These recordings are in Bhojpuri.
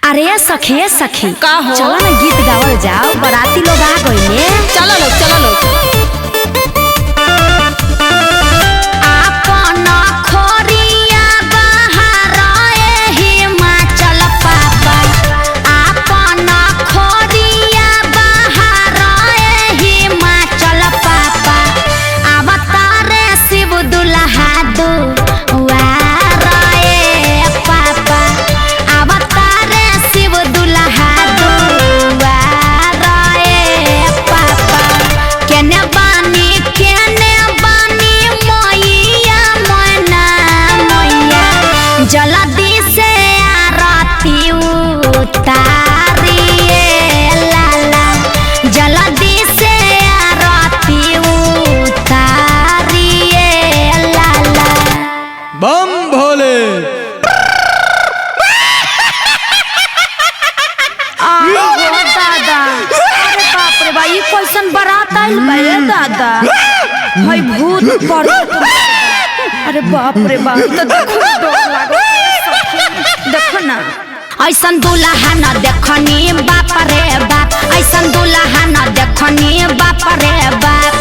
अरे सखी सखी का हो? चलो ना गीत गावल जाओ, बाराती लोग आ गए। चलो लोग जल्दी से आरती उतारिए लाला, जल्दी से आरती उतारिए लाला। बम भोले। दादा, अरे बाप रे भाई, कैसन बारात आइल बा दादा, भाई भूत पर। अरे बाप रे बाप, तो देखो डर लागो, देखो ना ऐसन दुल्हा न देखनी बाप रे बाप, ऐसन दुल्हा न देखनी बाप रे बाप।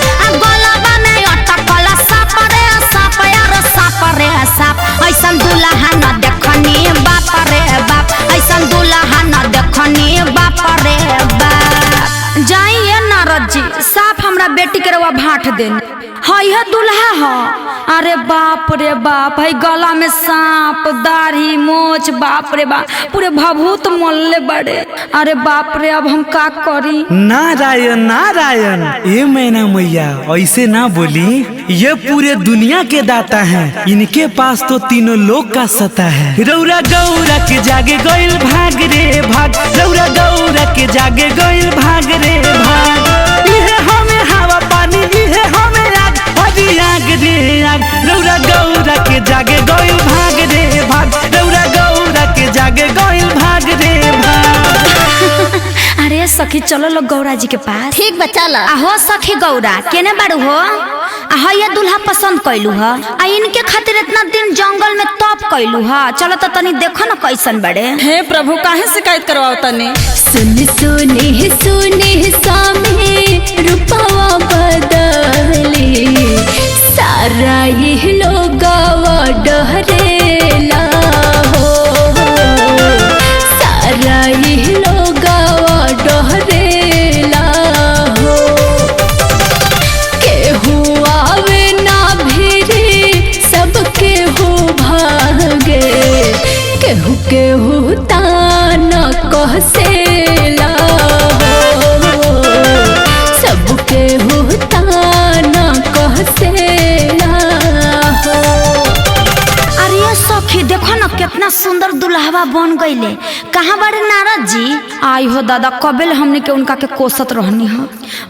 गलबा में अटकल साप रे साप, यार साप रे साप, ऐसन दुल्हा न देखनी बाप रे बाप, ऐसन दुल्हा न देखनी बाप रे बाप। जाइए नारद जी, साफ हमरा बेटी के रवा भाट देन, है दुल्हा है। अरे बाप रे बाप, है गला में सांप, दाढ़ी मोछ, बाप रे बाप, पूरे भभूत मोल्ले बड़े। अरे बाप रे, अब हम का करी? नारायण नारायण, ये मैना मैया ऐसे ना बोली, ये पूरे दुनिया के दाता हैं, इनके पास तो तीनों लोग का सता है। रौरा गौरा के जागे गइल भाग रे भाग, रौरा गौरा के जागे गइल भाग रे भाग। इहे हमें हवा पानी, इहे हमें आग, अजी आग रे आग। रौरा गौरा के जागे गइल भाग रे भाग, रौरा गौरा के जागे गइल भाग रे भाग। अरे सखी चलो लोग गौरा जी के पास। ठीक बच्चा ला। आहो सखी गौरा केने बारू हो? ये दुल्हा पसंद कैलू है, इनके खातिर इतना दिन जंगल में तप कैलू है। चलो तो तनी देखो ना कैसन बड़े। हे प्रभु, काहे शिकायत करवाओ तनी? सुन सुने सुने सामे रूपवा बदले, सारा ये लोगवा डहरेला हो, सारा ये लोगवा डहरेला हो। केहू आवे ना भिरे, सब केहू भागे, केहू केहू ताना कहसेला हो, सब केहू ताना कहसेला हो। अरे सखी देखो ना कितना सुंदर दुल्हवा बन गईले। कहाँ बड़े नारद जी? आई हो दादा, कबेल हमने के उनका के कोसत रहनी हो।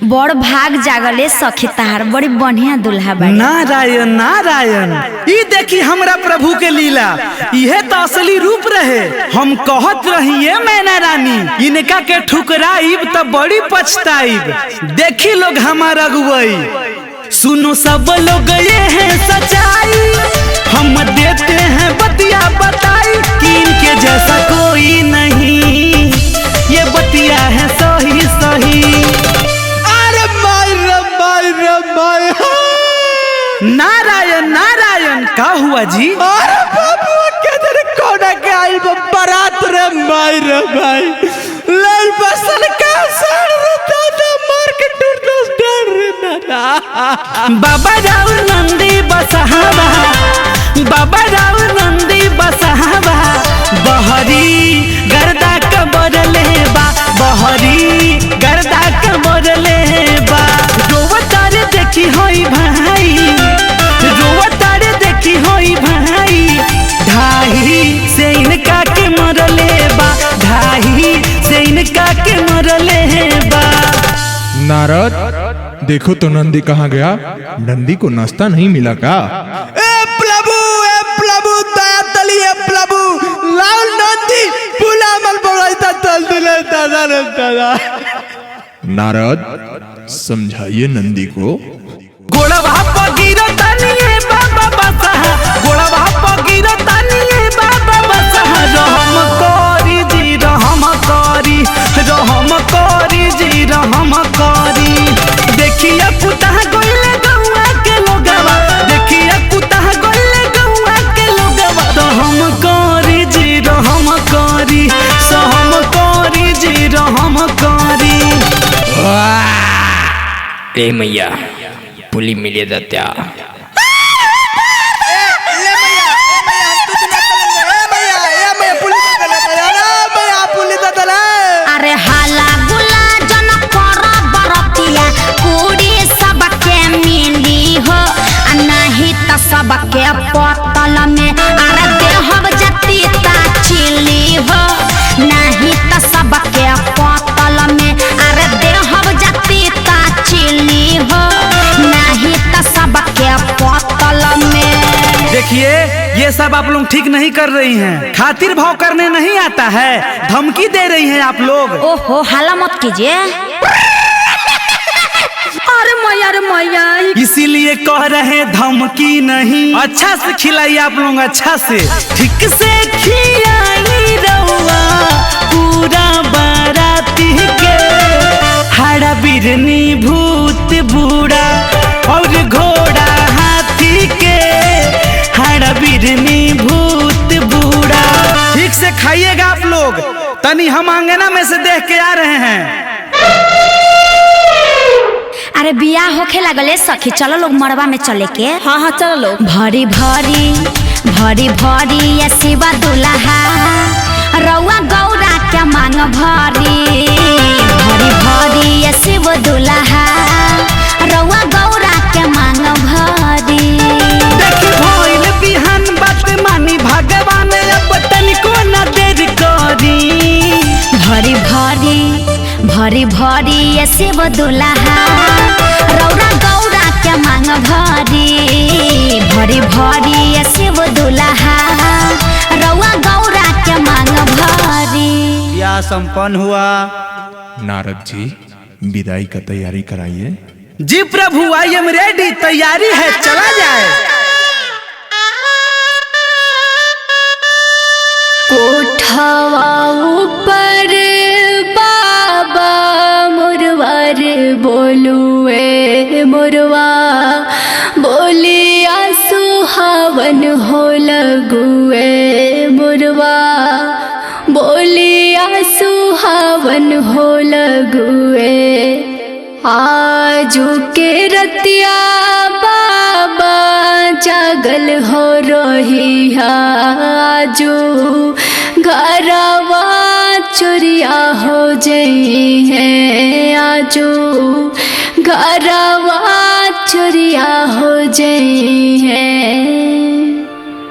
बड़ भाग जागले सखी तार, बड़ी बढ़िया दुल्हा बा। नारायण नारायण, ई देखी हमरा प्रभु के लीला, यह तो असली रूप रहे। हम कहत रहिए मैना रानी, इनका के ठुकराइब तो बड़ी पछताइब। देखी लोग हमारा अगुवाई, सुनो सब लोग ये है सच्चाई, हम देते हैं बतिया बताई कि इनके जैसा कोई नहीं, ये बतिया है सही सही। अरे माय रे माय रे माय। नारायण नारायण, का हुआ जी? अरे बाबू किधर कोना के आई बारात रे माय रे माय, लाल बसल का सर रे दादा, मार के टूट दस डर रे दादा। बाबा राव नंदी बसहावा, बाबा राव नंदी बसहावा, बहरी गर्दा कबर ले बा, बहरी गर्दा कबर ले बा। रोवतारे देखी होई भाई, रोवतारे देखी होई भाई, ढाई से इनका के मरले बा, ढाई से इनका के मरले बा। नारद देखो तो नंदी कहाँ गया? नंदी को नाश्ता नहीं मिला का? ए प्रभु दया तलिए प्रभु, लाल नंदी पुला मल बोलता तल दिले दादा रे दादा। नारद समझाइए नंदी को। गोड़वा पगिरो तनिए बाबा बसा, गोड़वा पगिरो तनिए बाबा बसा, रहम करी जी रहम करी सहम करी जी रहम करी। ए मैया पुली मिले दत्या अरे हाला गुला जन कर बरतिया पूरी सबके मिली हो नहीं तो सबके पतल में अरे देहब जती चिली हो नहीं तो सबके पतल में अरे देहब जती चिली हो नहीं तो सबके पतल में। देखिए ये सब आप लोग ठीक नहीं कर रही हैं, खातिर भाव करने नहीं आता है, धमकी दे रही हैं आप लोग। ओहो हाला मत कीजिए। अरे मैया इसीलिए कह रहे धमकी नहीं, अच्छा से खिलाइए आप लोग, अच्छा से ठीक से खिलाई रउआ पूरा बाराती के हरा बिरनी भूत बूढ़ा और घोड़ा हाथी के हरा बिरनी भूत बूढ़ा। ठीक से खाइएगा आप लोग, तनी हम आंगना में से देख के आ रहे हैं। अरे बियाह होखे लगले सखी, चलो लोग मड़वा में चले के। हाँ हाँ चलो लोग। भरी भरी भरी भरी ये शिवा दुल्हा रउआ गौरा क्या मांग भरी भरी भरी ये शिव दुल्हा रउआ गौरा क्या मांग भरी। देखी भइल बिहान बात मानी भगवान अब तनिको न देर करी। भरी भरी भरी भरी ये शिव दुल्हा रउरा गौरा क्या मांग भरी भरी भरी ये शिव दुल्हा रउआ गौरा क्या मांग भरी। क्या संपन्न हुआ? नारद जी विदाई का तैयारी कराइए। जी प्रभु आई एम रेडी, तैयारी है, चला जाए। कोठावा ऊपर बाबा मुरवर बोलुए मुरवा बोलिया सुहावन हो लगुए मुरवा बोलिया सुहावन हो लगुए। आजू के रतिया बाबा जागल हो रही आजू घरवा चोरिया हो जई है आजू घरवा चोरिया हो